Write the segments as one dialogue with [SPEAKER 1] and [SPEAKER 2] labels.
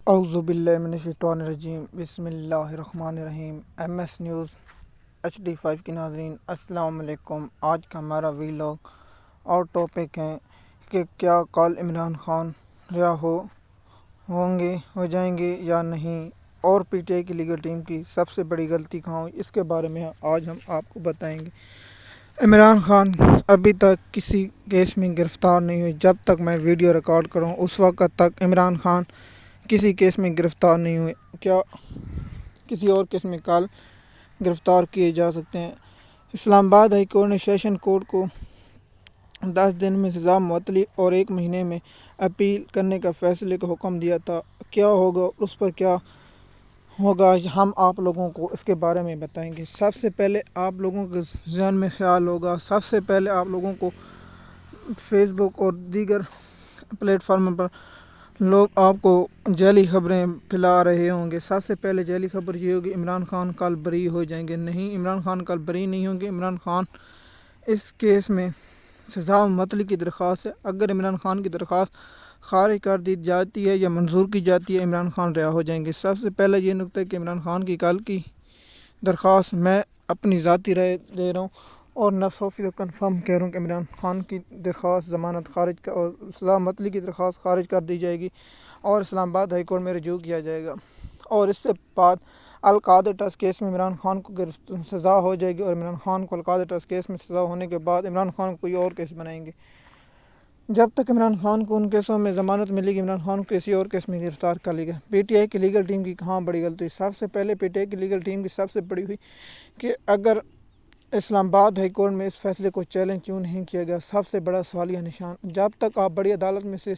[SPEAKER 1] اعوذ باللہ من الشیطان الرجیم، بسم اللہ الرحمن الرحیم۔ ایم ایس نیوز HD5 کے ناظرین السلام علیکم۔ آج کا ہمارا ویلاگ اور ٹاپک ہے کہ کیا کل عمران خان رہا ہو جائیں گے یا نہیں، اور PTI کی لیگل ٹیم کی سب سے بڑی غلطی کہاں ہوئی، اس کے بارے میں آج ہم آپ کو بتائیں گے۔ عمران خان ابھی تک کسی کیس میں گرفتار نہیں ہوئے۔ جب تک میں ویڈیو ریکارڈ کروں اس وقت تک عمران خان کسی کیس میں گرفتار نہیں ہوئے۔ کیا کسی اور کیس میں کل گرفتار کیے جا سکتے ہیں؟ اسلام آباد ہائی کورٹ نے سیشن کورٹ کو 10 دن میں سزا معطلی اور 1 مہینے میں اپیل کرنے کا فیصلے کا حکم دیا تھا۔ کیا ہوگا، اس پر کیا ہوگا، ہم آپ لوگوں کو اس کے بارے میں بتائیں گے۔ سب سے پہلے آپ لوگوں کے ذہن میں خیال ہوگا، سب سے پہلے آپ لوگوں کو فیس بک اور دیگر پلیٹ فارم پر لوگ آپ کو جعلی خبریں پھیلا رہے ہوں گے۔ سب سے پہلے جعلی خبر یہ ہوگی عمران خان کل بری ہو جائیں گے۔ نہیں، عمران خان کل بری نہیں ہوں گے۔ عمران خان اس کیس میں سزا معطلی کی درخواست ہے۔ اگر عمران خان کی درخواست خارج کر دی جاتی ہے یا منظور کی جاتی ہے، عمران خان رہا ہو جائیں گے۔ سب سے پہلے یہ نکتہ ہے کہ عمران خان کی کل کی درخواست میں اپنی ذاتی رائے دے رہا ہوں اور 9% کنفرم کہہ رہا ہوں کہ عمران خان کی درخواست ضمانت خارج اور سزا معطلی کی درخواست خارج کر دی جائے گی اور اسلام آباد ہائی کورٹ میں رجوع کیا جائے گا، اور اس سے بعد القاعدہ ٹرسٹ کیس میں عمران خان کو سزا ہو جائے گی، اور عمران خان کو القاعدہ ٹرسٹ کیس میں سزا ہونے کے بعد عمران خان کو کوئی اور کیس بنائیں گے۔ جب تک عمران خان کو ان کیسوں میں ضمانت ملے گی، عمران خان کو کسی اور کیس میں گرفتار کر لے گا۔ PTI کی لیگل ٹیم کی کہاں بڑی غلطی؟ سب سے پہلے PTI کی لیگل ٹیم کی سب سے بڑی ہوئی کہ اگر اسلام آباد ہائی کورٹ میں اس فیصلے کو چیلنج کیوں نہیں کیا گیا، سب سے بڑا سوالیہ نشان۔ جب تک آپ بڑی عدالت میں سے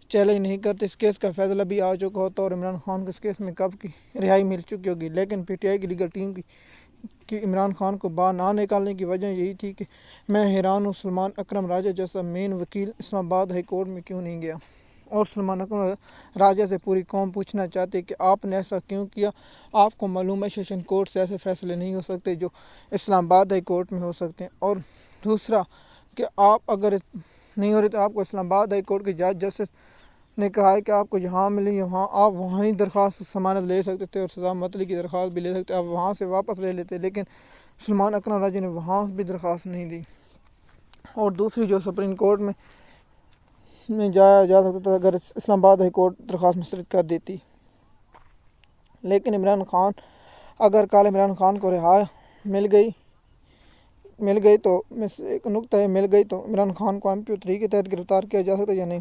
[SPEAKER 1] چیلنج نہیں کرتے، اس کیس کا فیصلہ بھی آ چکا ہوتا اور عمران خان کو اس کیس میں کب کی رہائی مل چکی ہوگی۔ لیکن PTI کی لیگل ٹیم کی عمران خان کو باہر نہ نکالنے کی وجہ یہی تھی کہ میں حیران ہوں سلمان اکرم راجہ جیسا مین وکیل اسلام آباد ہائی کورٹ میں کیوں نہیں گیا، اور سلمان اکرم راجہ سے پوری قوم پوچھنا چاہتے کہ آپ نے ایسا کیوں کیا۔ آپ کو معلوم ہے سیشن کورٹ سے ایسے فیصلے نہیں ہو سکتے جو اسلام آباد ہائی کورٹ میں ہو سکتے ہیں، اور دوسرا کہ آپ اگر نہیں ہو رہے تو آپ کو اسلام آباد ہائی کورٹ کے جج جسٹس نے کہا ہے کہ آپ کو جہاں ملی وہاں آپ وہاں ہی درخواست ضمانت لے سکتے تھے اور سزا معطلی کی درخواست بھی لے سکتے، آپ وہاں سے واپس لے لیتے، لیکن سلمان اکرم راجہ نے وہاں بھی درخواست نہیں دی۔ اور دوسری جو سپریم کورٹ میں جایا جا سکتا تھا اگر اسلام آباد ہائی کورٹ درخواست مسترد کر دیتی۔ لیکن عمران خان اگر کل عمران خان کو رہائی مل گئی تو ایک نکتہ ہے مل گئی تو عمران خان کو MPO3 کے تحت گرفتار کیا جا سکتا یا نہیں۔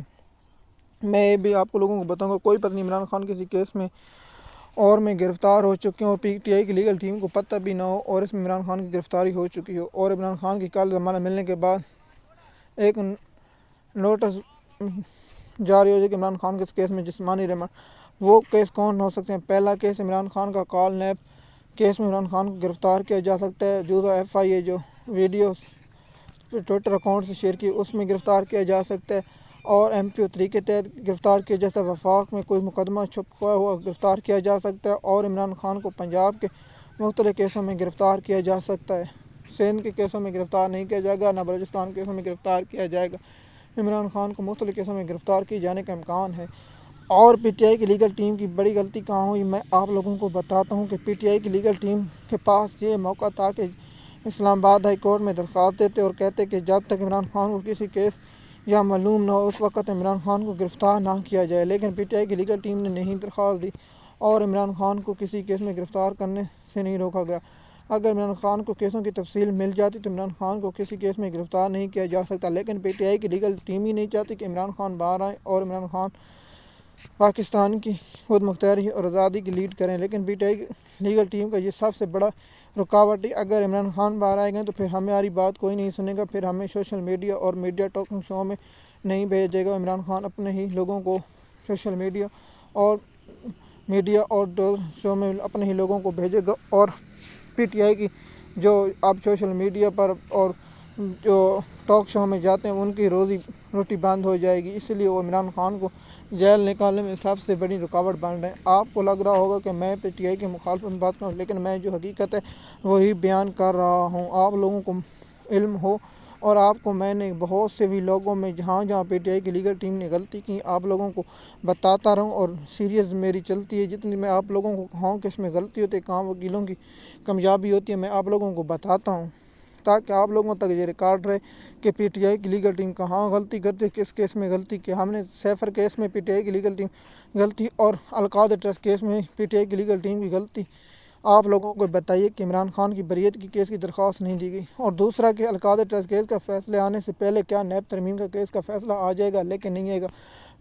[SPEAKER 1] میں یہ بھی آپ کو لوگوں کو بتاؤں گا، کوئی پتہ نہیں عمران خان کسی کیس میں اور میں گرفتار ہو چکے ہوں اور PTI کی لیگل ٹیم کو پتہ بھی نہ ہو اور اس میں عمران خان کی گرفتاری ہو چکی ہو، اور عمران خان کی کل ضمانت ملنے کے بعد ایک نوٹس جاری ہو جائے کہ عمران خان کے اس کیس میں جسمانی ریمانڈ۔ وہ کیس کون ہو سکتے ہیں؟ پہلا کیس عمران خان کا کال نیب کیس میں عمران خان کو گرفتار کیا جا سکتا ہے۔ FIA جو ویڈیو ٹویٹر اکاؤنٹ سے شیئر کی اس میں گرفتار کیا جا سکتا ہے، اور MPO3 کے تحت گرفتار کیا جاتا ہے۔ وفاق میں کوئی مقدمہ چھپا ہوا گرفتار کیا جا سکتا ہے، اور عمران خان کو پنجاب کے مختلف کیسوں میں گرفتار کیا جا سکتا ہے۔ سندھ کے کیسوں میں گرفتار نہیں کیا جائے گا، نہ بلوچستان کیسوں میں گرفتار کیا جائے گا۔ عمران خان کو مختلف کیسوں میں گرفتار کیے جانے کا امکان ہے۔ اور PTI کی لیگل ٹیم کی بڑی غلطی کہاں ہوئی، میں آپ لوگوں کو بتاتا ہوں کہ PTI کی لیگل ٹیم کے پاس یہ موقع تھا کہ اسلام آباد ہائی کورٹ میں درخواست دیتے اور کہتے کہ جب تک عمران خان کو کسی کیس یا معلوم نہ ہو اس وقت عمران خان کو گرفتار نہ کیا جائے، لیکن PTI کی لیگل ٹیم نے نہیں درخواست دی اور عمران خان کو کسی کیس میں گرفتار کرنے سے نہیں روکا گیا۔ اگر عمران خان کو کیسوں کی تفصیل مل جاتی تو عمران خان کو کسی کیس میں گرفتار نہیں کیا جا سکتا، لیکن PTI کی لیگل ٹیم ہی نہیں چاہتی کہ عمران خان باہر آئیں اور عمران خان پاکستان کی خود مختاری اور آزادی کی لیڈ کریں۔ لیکن PTI کی لیگل ٹیم کا یہ سب سے بڑا رکاوٹ ہے۔ اگر عمران خان باہر آئے گئے تو پھر ہماری بات کوئی نہیں سنے گا، پھر ہمیں سوشل میڈیا اور میڈیا ٹاکنگ شو میں نہیں بھیجا جائے گا۔ عمران خان اپنے ہی لوگوں کو سوشل میڈیا اور شو میں اپنے ہی لوگوں کو بھیجے گا، اور PTI کی جو اب سوشل میڈیا پر اور جو ٹاک شو میں جاتے ہیں ان کی روزی روٹی بند ہو جائے گی، اس لیے وہ عمران خان کو جیل نکالنے میں سب سے بڑی رکاوٹ بن رہے ہیں۔ آپ کو لگ رہا ہوگا کہ میں PTI کی مخالفت میں بات کروں، لیکن میں جو حقیقت ہے وہی بیان کر رہا ہوں۔ آپ لوگوں کو علم ہو اور آپ کو میں نے بہت سے ویلاگوں میں جہاں جہاں پی ٹی آئی کی لیگل ٹیم نے غلطی کی آپ لوگوں کو بتاتا رہوں، اور سیریز میری چلتی ہے جتنی میں آپ لوگوں کو کہاؤں کہ اس میں غلطی ہوتی ہے، کہاں وکیلوں کی کامیابی ہوتی ہے، میں آپ لوگوں کو بتاتا ہوں تاکہ آپ لوگوں تک یہ ریکارڈ رہے کہ پی ٹی آئی کی لیگل ٹیم کہاں غلطی کرتی ہے، کس کیس میں غلطی کی۔ ہم نے سیفر کیس میں پی ٹی آئی کی لیگل ٹیم غلطی اور القادر ٹرسٹ کیس میں پی ٹی آئی کی لیگل ٹیم کی غلطی آپ لوگوں کو بتائیے کہ عمران خان کی بریت کی کیس کی درخواست نہیں دی گئی، اور دوسرا کہ القادر ٹرسٹ کیس کا فیصلے آنے سے پہلے کیا نیب ترمیم کا کیس کا فیصلہ آ جائے گا، لیکن نہیں آئے گا۔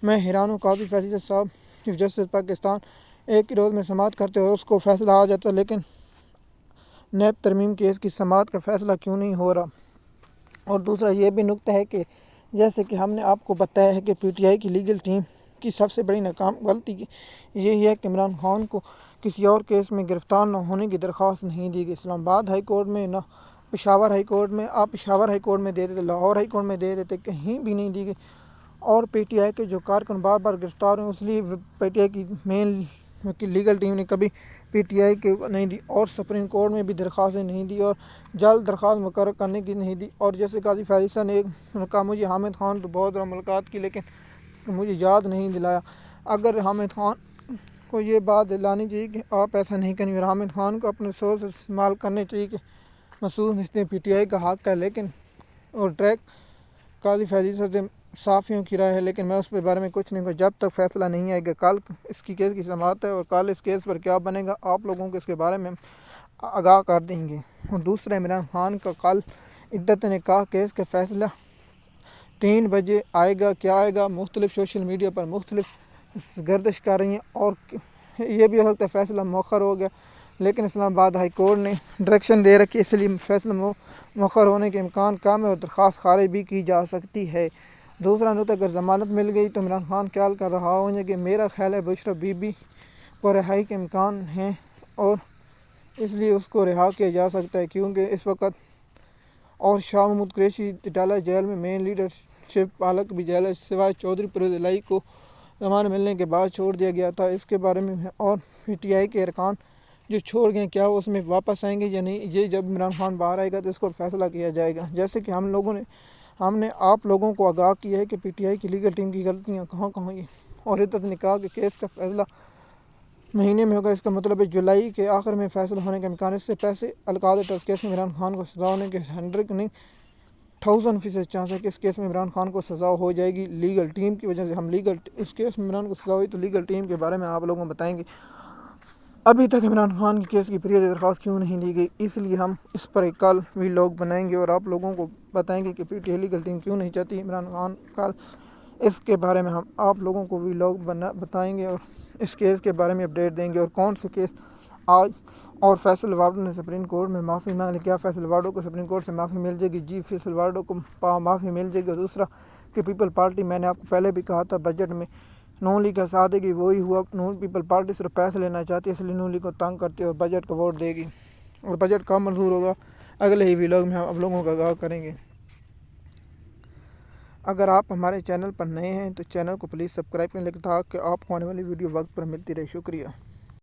[SPEAKER 1] میں حیران ہوں قاضی فیصل صاحب چیف جسٹس پاکستان ایک ہی روز میں سماعت کرتے ہوئے اس کو فیصلہ آ جاتا، لیکن نیب ترمیم کیس کی سماعت کا فیصلہ کیوں نہیں ہو رہا۔ اور دوسرا یہ بھی نکتہ ہے کہ جیسے کہ ہم نے آپ کو بتایا ہے کہ پی ٹی آئی کی لیگل ٹیم کی سب سے بڑی ناکام غلطی یہی ہے کہ عمران خان کو کسی اور کیس میں گرفتار نہ ہونے کی درخواست نہیں دی گئی۔ اسلام آباد ہائی کورٹ میں نہ پشاور ہائی کورٹ میں، آپ پشاور ہائی کورٹ میں دے دیتے، لاہور ہائی کورٹ میں دے دیتے، کہیں بھی نہیں دی گئی۔ اور پی ٹی آئی کے جو کارکن بار بار گرفتار ہوئے اس لیے پی ٹی آئی کی مین لیگل ٹیم نے کبھی پی ٹی آئی کے نہیں دی، اور سپریم کورٹ میں بھی درخواستیں نہیں دی، اور جلد درخواست مقرر کرنے کی نہیں دی۔ اور جیسے قاضی فیصل نے ایک کہا مجھے حامد خان تو بہت بار ملاقات کی لیکن مجھے یاد نہیں دلایا۔ اگر حامد خان کو یہ بات دلانی چاہیے کہ آپ ایسا نہیں کریں، اور حامد خان کو اپنے سورس استعمال کرنے چاہیے کہ مسعود نے پی ٹی آئی کا حق ہے، لیکن اور ٹریک قاضی فیصل سے صحافیوں کی رائے ہے، لیکن میں اس کے بارے میں کچھ نہیں کہوں جب تک فیصلہ نہیں آئے گا۔ کل اس کی کیس کی سماعت ہے، اور کل اس کیس پر کیا بنے گا آپ لوگوں کو اس کے بارے میں آگاہ کر دیں گے۔ اور دوسرا عمران خان کا کل عدت نکاح کیس کا فیصلہ 3 بجے آئے گا، کیا آئے گا؟ مختلف سوشل میڈیا پر مختلف گردش کر رہی ہیں، اور یہ بھی ہو سکتا ہے فیصلہ مؤخر ہو گیا، لیکن اسلام آباد ہائی کورٹ نے ڈائریکشن دے رکھی ہے، اس لیے فیصلہ مؤخر ہونے کے امکان کم ہے، اور درخواست خارج بھی کی جا سکتی ہے۔ دوسرا نقطہ، اگر ضمانت مل گئی تو عمران خان خیال کر رہا ہوں کہ میرا خیال ہے بشرا بی بی کو رہائی کے امکان ہیں، اور اس لیے اس کو رہا کیا جا سکتا ہے، کیونکہ اس وقت اور شاہ محمود قریشی اٹالہ جیل میں مین لیڈرشپ پالک بھی جیل ہے، سوائے چودھری پرویز الہی کو ضمانت ملنے کے بعد چھوڑ دیا گیا تھا۔ اس کے بارے میں اور پی ٹی آئی کے ارکان جو چھوڑ گئے کیا وہ اس میں واپس آئیں گے یا نہیں، یہ جب عمران خان باہر آئے گا تو اس کو فیصلہ کیا جائے گا۔ جیسے کہ ہم نے آپ لوگوں کو آگاہ کیا ہے کہ پی ٹی آئی کی لیگل ٹیم کی غلطیاں کہاں کہاں ہیں، اور عدت نکاح کے کیس کا فیصلہ مہینے میں ہوگا، اس کا مطلب ہے جولائی کے آخر میں فیصلہ ہونے کا امکان ہے۔ اس سے پہلے القادر ٹرسٹ کیس میں عمران خان کو سزا ہونے کے 1000% چانس ہے کہ اس کیس میں عمران خان کو سزا ہو جائے گی لیگل ٹیم کی وجہ سے۔ ہم اس کیس میں عمران کو سزا ہوئی تو لیگل ٹیم کے بارے میں آپ لوگوں کو بتائیں گے ابھی تک عمران خان کی کیس کی پریڈ درخواست کیوں نہیں دی گئی، اس لیے ہم اس پر ایک کل ویلاگ بنائیں گے اور آپ لوگوں کو بتائیں گے کہ P T I legal team کیوں نہیں چاہتی عمران خان کل اس کے بارے میں ہم آپ لوگوں کو ویلاگ بتائیں گے، اور اس کیس کے بارے میں اپڈیٹ دیں گے، اور کون سے کیس آج۔ اور فیصل وارڈو نے سپریم کورٹ میں معافی مانگ لی، کیا فیصل وارڈو کو سپریم کورٹ سے معافی مل جائے گی؟ جی فیصل وارڈو کو معافی مل جائے گی۔ اور دوسرا کہ پیپل پارٹی، میں نے آپ کو پہلے بھی کہا تھا بجٹ میں نون لیگ کا ساتھ دے گی، وہی ہوا۔ نون پیپل پارٹی صرف پیسے لینا چاہتی ہے، اس لیے نون لیگ کو تنگ کرتی ہے اور بجٹ کو ووٹ دے گی، اور بجٹ کب منظور ہوگا اگلے ہی ویلاگ میں ہم آپ لوگوں کا آگاہ کریں گے۔ اگر آپ ہمارے چینل پر نئے ہیں تو چینل کو پلیز سبسکرائب کریں تاکہ آپ کو آنے والی ویڈیو وقت پر ملتی رہے۔ شکریہ۔